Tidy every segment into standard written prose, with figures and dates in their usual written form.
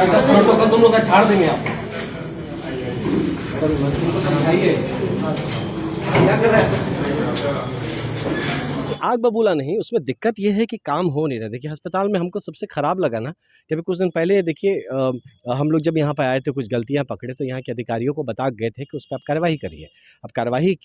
ऐसा प्रोटोकॉल तुम लोग का झाड़ देंगे आप। समझाइए क्या कर रहे हैं। आग बबूला नहीं, उसमें दिक्कत ये है कि काम हो नहीं रहा। देखिए अस्पताल में हमको सबसे ख़राब लगा ना कि अभी कुछ दिन पहले देखिए हम लोग जब यहाँ पे आए थे कुछ गलतियाँ पकड़े तो यहाँ के अधिकारियों को बता गए थे कि उस पर आप कार्रवाई करिए। अब कार्रवाई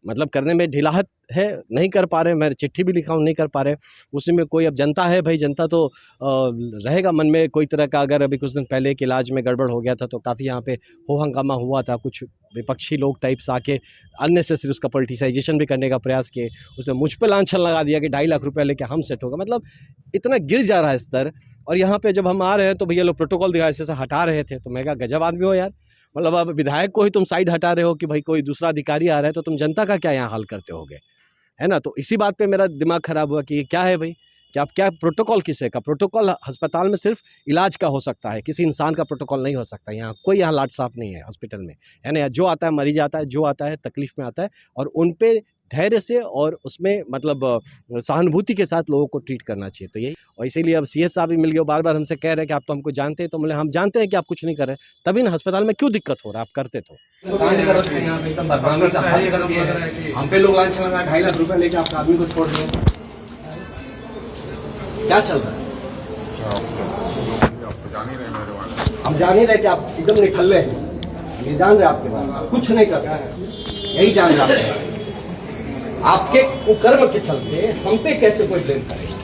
मतलब करने में ढिलाहट है, नहीं कर पा रहे। मैं चिट्ठी भी लिखा हूँ, नहीं कर पा रहे। उसी में कोई अब जनता है भाई, जनता तो रहेगा मन में कोई तरह का। अगर अभी कुछ दिन पहले एक इलाज में गड़बड़ हो गया था तो काफ़ी यहाँ पे हो हंगामा हुआ था। कुछ विपक्षी लोग टाइप्स आके अननेसेसरी उसका पॉलिटिसाइजेशन भी करने का प्रयास किए। उसमें मुझ पे लांछन लगा दिया कि 2.5 लाख रुपये लेके हम सेट होगा। मतलब इतना गिर जा रहा है स्तर। और यहाँ पे जब हम आ रहे हैं तो भैया लोग प्रोटोकॉल दिखा ऐसे हटा रहे थे। तो मैं कहा गजब आदमी हो यार, मतलब अब विधायक को ही तुम साइड हटा रहे हो कि भाई कोई दूसरा अधिकारी आ रहा है तो तुम जनता का क्या यहाँ हाल करते होगे, है ना। तो इसी बात पे मेरा दिमाग खराब हुआ कि ये क्या है भाई, कि आप क्या प्रोटोकॉल किसे का। प्रोटोकॉल अस्पताल में सिर्फ इलाज का हो सकता है, किसी इंसान का प्रोटोकॉल नहीं हो सकता। यहाँ कोई यहाँ लाट साफ नहीं है हॉस्पिटल में, है ना। जो आता है मरीज आता है, जो आता है तकलीफ में आता है और उन पे धैर्य से और उसमें मतलब सहानुभूति के साथ लोगों को ट्रीट करना चाहिए। तो यही, और इसीलिए अब सीएस साहब भी मिल गए, बार बार हमसे कह रहे हैं कि आप तो हमको जानते हैं। तो बोले हम जानते हैं कि आप कुछ नहीं कर रहे, तभी ना अस्पताल में क्यों दिक्कत हो रहा है, आप करते तो। हम पे लोग लांछन लगा 2.5 लाख रुपए लेके आप आदमी को छोड़ दिए, क्या चल रहा है। हम जान ही रहे कि आप एकदम निठल्ले हैं, ये जान रहे आपके बारे में, कुछ नहीं कर रहे हैं, यही जान रहे आपके बारे में। आपके कुकर्म के चलते हम पे कैसे कोई ब्लेम करेगा।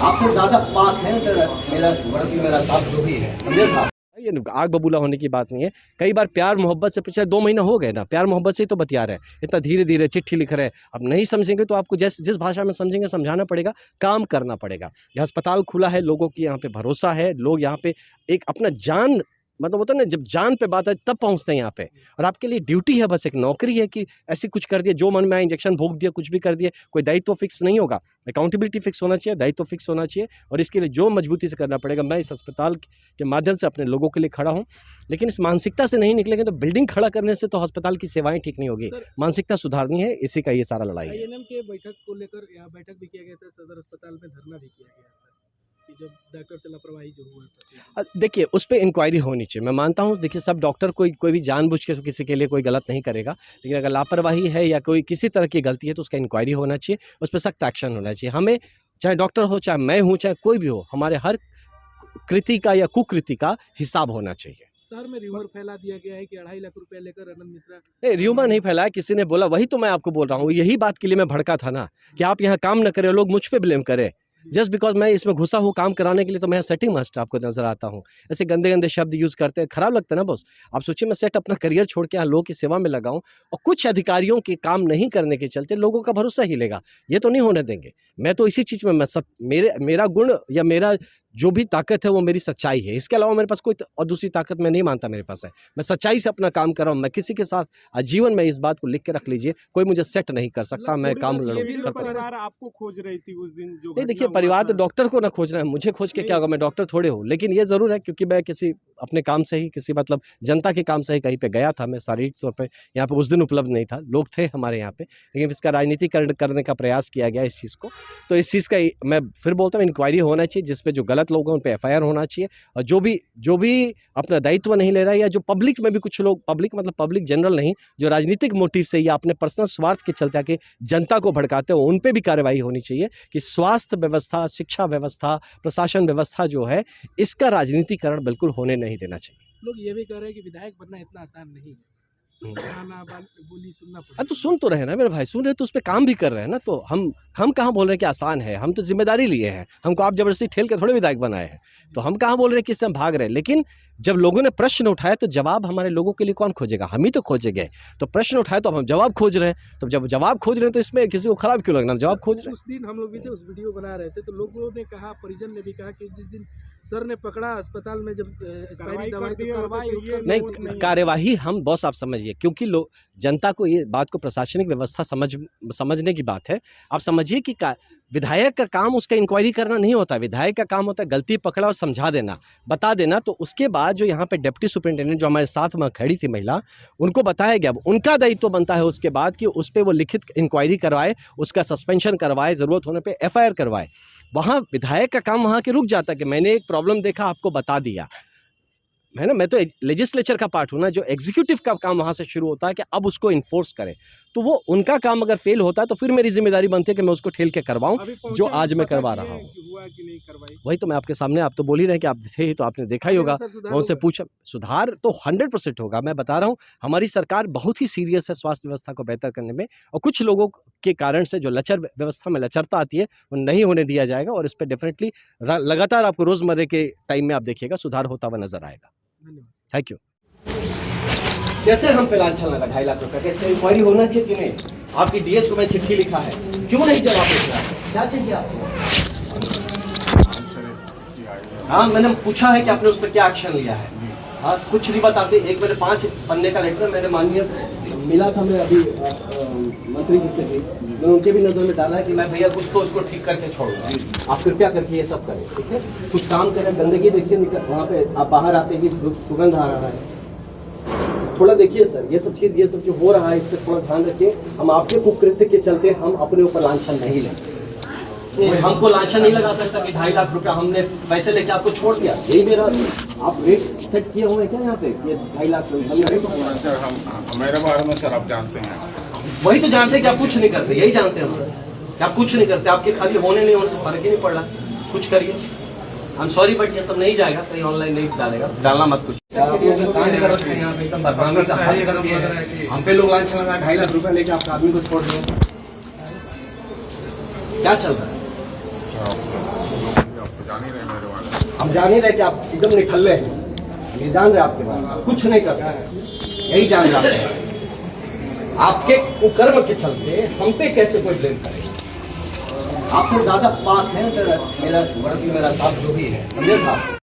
आपसे ज्यादा पाप है मेरा साथ जो भी है, समझे साहब। ये आग बबूला होने की बात नहीं है। कई बार प्यार मोहब्बत से, पिछले 2 महीना हो गए ना, प्यार मोहब्बत से ही तो बतिया रहे हैं। इतना धीरे धीरे चिट्ठी लिख रहे हैं। अब नहीं समझेंगे तो आपको जिस भाषा में समझेंगे समझाना पड़ेगा, काम करना पड़ेगा। यह अस्पताल खुला है, लोगों की यहाँ पे भरोसा है, लोग यहाँ पे एक अपना जान, मतलब होता है ना जब जान पे बात है तब पहुंचते हैं यहाँ पे। और आपके लिए ड्यूटी है, बस एक नौकरी है कि ऐसे कुछ कर दिया, जो मन में आया इंजेक्शन भोग दिया, कुछ भी कर दिया। कोई दायित्व फिक्स नहीं होगा, अकाउंटेबिलिटी फिक्स होना चाहिए, दायित्व फिक्स होना चाहिए। और इसके लिए जो मजबूती से करना पड़ेगा। मैं इस अस्पताल के माध्यम से अपने लोगों के लिए खड़ा हूँ, लेकिन इस मानसिकता से नहीं निकलेंगे तो बिल्डिंग खड़ा करने से तो अस्पताल की सेवाएं ठीक नहीं होगी। मानसिकता सुधारनी है, इसी का ये सारा लड़ाई है। INM के बैठक को लेकर यहाँ बैठक भी किया गया था, सदर अस्पताल में धरना भी किया गया था कि जब डॉक्टर से लापरवाही जो हुआ। देखिए उस पर इंक्वायरी होनी चाहिए। मैं मानता हूँ, देखिए सब डॉक्टर कोई भी जानबूझ के तो किसी के लिए कोई गलत नहीं करेगा, लेकिन अगर लापरवाही है या कोई किसी तरह की गलती है तो उसका इंक्वायरी होना चाहिए, उस पर सख्त एक्शन होना चाहिए। हमें चाहे डॉक्टर हो, चाहे मैं हूँ, चाहे कोई भी हो, हमारे हर कृति का या कुकृति का हिसाब होना चाहिए। शहर में र्यूमर फैला दिया गया है कि 2.5 लाख रुपए लेकर आनंद मिश्रा। नहीं, र्यूमर नहीं फैलाया, किसी ने बोला, वही तो मैं आपको बोल रहा हूँ। यही बात के लिए मैं भड़का था ना कि आप यहाँ काम न करें, लोग मुझ पे ब्लेम करें। जस्ट बिकॉज मैं इसमें घुसा हूँ काम कराने के लिए, तो मैं सेटिंग मास्टर आपको नजर आता हूँ। ऐसे गंदे गंदे शब्द यूज करते हैं, खराब लगता है ना बॉस। आप सोचिए मैं सेट अपना करियर छोड़ के यहाँ लोगों की सेवा में लगाऊं और कुछ अधिकारियों के काम नहीं करने के चलते लोगों का भरोसा ही लेगा, ये तो नहीं होने देंगे। मैं तो इसी चीज में मेरा गुण या मेरा जो भी ताकत है वो मेरी सच्चाई है। इसके अलावा मेरे पास कोई और दूसरी ताकत मैं नहीं मानता मेरे पास है। मैं सच्चाई से अपना काम कर रहा हूँ। मैं किसी के साथ आजीवन में इस बात को लिख के रख लीजिए, कोई मुझे सेट नहीं कर सकता। मैं काम परिवार आपको खोज रही थी उस दिन जो नहीं, देखिए परिवार तो डॉक्टर को ना खोज रहा है, मुझे खोज के क्या होगा, मैं डॉक्टर थोड़े हूँ। लेकिन ये जरूर है क्योंकि मैं किसी अपने काम से ही, किसी मतलब जनता के काम से ही कहीं पे गया था। मैं शारीरिक तौर पे यहाँ पे उस दिन उपलब्ध नहीं था, लोग थे हमारे यहाँ पे, लेकिन इसका राजनीतिकरण करने का प्रयास किया गया इस चीज़ को। तो इस चीज़ का मैं फिर बोलता हूँ इंक्वायरी होना चाहिए, जिसपे जो गलत लोग हैं उन पर FIR होना चाहिए। और जो भी अपना दायित्व नहीं ले रहा है, या जो पब्लिक में भी कुछ लोग, पब्लिक मतलब पब्लिक जनरल नहीं, जो राजनीतिक मोटिव से या अपने पर्सनल स्वार्थ के चलते आके जनता को भड़काते हो, उन पे भी कार्रवाई होनी चाहिए कि स्वास्थ्य व्यवस्था, शिक्षा व्यवस्था, प्रशासन व्यवस्था जो है, इसका राजनीतिकरण बिल्कुल होने नहीं देना चाहिए। लोग ये भी कह रहे हैं कि विधायक बनना इतना आसान नहीं है, बोली सुनना पड़ेगा। तो सुन तो रहे ना मेरे भाई, सुन रहे तो उस पर काम भी कर रहे हैं ना। तो हम कहाँ बोल रहे हैं कि आसान है, हम तो जिम्मेदारी लिए हैं। हमको आप जबरदस्ती ठेल के थोड़े विधायक बनाए हैं। तो हम कहाँ बोल रहे हैं कि इससे हम भाग रहे हैं। लेकिन जब लोगों ने प्रश्न उठाया तो जवाब हमारे लोगों के लिए कौन खोजेगा, हम ही तो खोजेंगे। तो प्रश्न उठाए तो हम जवाब खोज रहे हैं। तो जब जवाब खोज रहे हैं तो इसमें किसी को खराब क्यों लगना, हम जवाब खोज रहे हैं। उस दिन हम लोग भी थे, उस वीडियो बना रहे थे, तो लोगों ने कहा, परिजन ने भी कहा कि जिस दिन सर ने पकड़ा अस्पताल में जब एक्सपायरी दवाई, तो कार्रवाई नहीं, कार्यवाही हम बॉस आप समझिए, क्योंकि जनता को ये बात को प्रशासनिक व्यवस्था समझने की बात है। आप समझिए कि विधायक का काम उसका इंक्वायरी करना नहीं होता, विधायक का काम होता है गलती पकड़ा और समझा देना, बता देना। तो उसके बाद जो यहाँ पे डिप्टी सुपरिटेंडेंट जो हमारे साथ में खड़ी थी महिला, उनको बताया गया, उनका दायित्व बनता है उसके बाद कि उस पर वो लिखित इंक्वायरी करवाए, उसका सस्पेंशन करवाए, ज़रूरत होने पे FIR करवाए। वहाँ विधायक का काम वहाँ के रुक जाता कि मैंने एक प्रॉब्लम देखा, आपको बता दिया, है ना। मैं तो लेजिस्लेचर का पार्ट हूँ ना, जो एग्जीक्यूटिव का काम वहाँ से शुरू होता है कि अब उसको इन्फोर्स करें। तो वो उनका काम अगर फेल होता है तो फिर मेरी जिम्मेदारी बनती है कि मैं उसको ठेल के करवाऊँ, जो आज मैं करवा रहा हूँ। हुआ कि नहीं करवाई? वही तो मैं आपके सामने, आप तो बोल ही रहे हैं कि आप थे ही, तो आपने देखा ही होगा। मैं उनसे पूछा, सुधार तो 100% होगा। मैं बता रहा हूँ, हमारी सरकार बहुत ही सीरियस है स्वास्थ्य व्यवस्था को बेहतर करने में, और कुछ लोगों के कारण से जो व्यवस्था में लचरता आती है वो नहीं होने दिया जाएगा, और इस पर डेफिनेटली लगातार आपको रोजमर्रे के टाइम में आप देखिएगा सुधार होता हुआ नजर आएगा। Thank you. कैसे हम पे लांछन लगा 2.5 लाख रुपए का, इसका इंक्वायरी होना चाहिए कि नहीं? आपकी DS को मैं चिट्ठी लिखा है, क्यों नहीं जवाब देता? क्या चाहिए आपको? हाँ, मैंने पूछा है कि आपने उस पर क्या एक्शन लिया है। हाँ, कुछ नहीं बताते। एक मेरे 5 पन्ने का लेटर मैंने माननीय मिला था, मैं अभी मंत्री जी से भी, मैंने उनके भी नजर में डाला है कि मैं भैया कुछ तो उसको ठीक करके छोड़ूंगा, आप कृपया करके ये सब करें, ठीक है। कुछ काम करें, गंदगी देखिए वहाँ पे, आप बाहर आते ही सुगंध आ रहा है, थोड़ा देखिए सर, ये सब जो हो रहा है इस पर थोड़ा ध्यान रखिए। हम आपके कुकृत्य के चलते हम अपने ऊपर लांछन नहीं लेंगे। हमको लांछन नहीं लगा सकता कि 2.5 लाख रुपया हमने पैसे लेके आपको छोड़ दिया। यही मेरा, आप रेट सेट किए हुए क्या यहाँ पे? ये 2.5 लाख सर, हम मेरे बारे में सर आप जानते हैं। वही तो जानते हैं कि आप कुछ नहीं करते, यही जानते हैं सर कि आप कुछ नहीं करते। आपके खाली होने नहीं होने से फर्क ही नहीं पड़ रहा, कुछ करिए। आई एम सॉरी बट ये सब नहीं जाएगा, कहीं ऑनलाइन नहीं डालेगा, डालना मत कुछ। हम पे लोग लांछन लगा 2.5 लाख रुपया लेके आपका आदमी को छोड़ दिया, क्या चल रहा है? हम जान ही रहे कि आप एकदम निठल्ले हैं, ये जान रहे आपके बारे में, कुछ नहीं कर रहे हैं, यही जान रहे हैं। आपके कुकर्म के चलते हम पे कैसे कोई ब्लेम करेगा? आपसे ज्यादा पाप है मेरा साथ जो भी है, समझे साहब।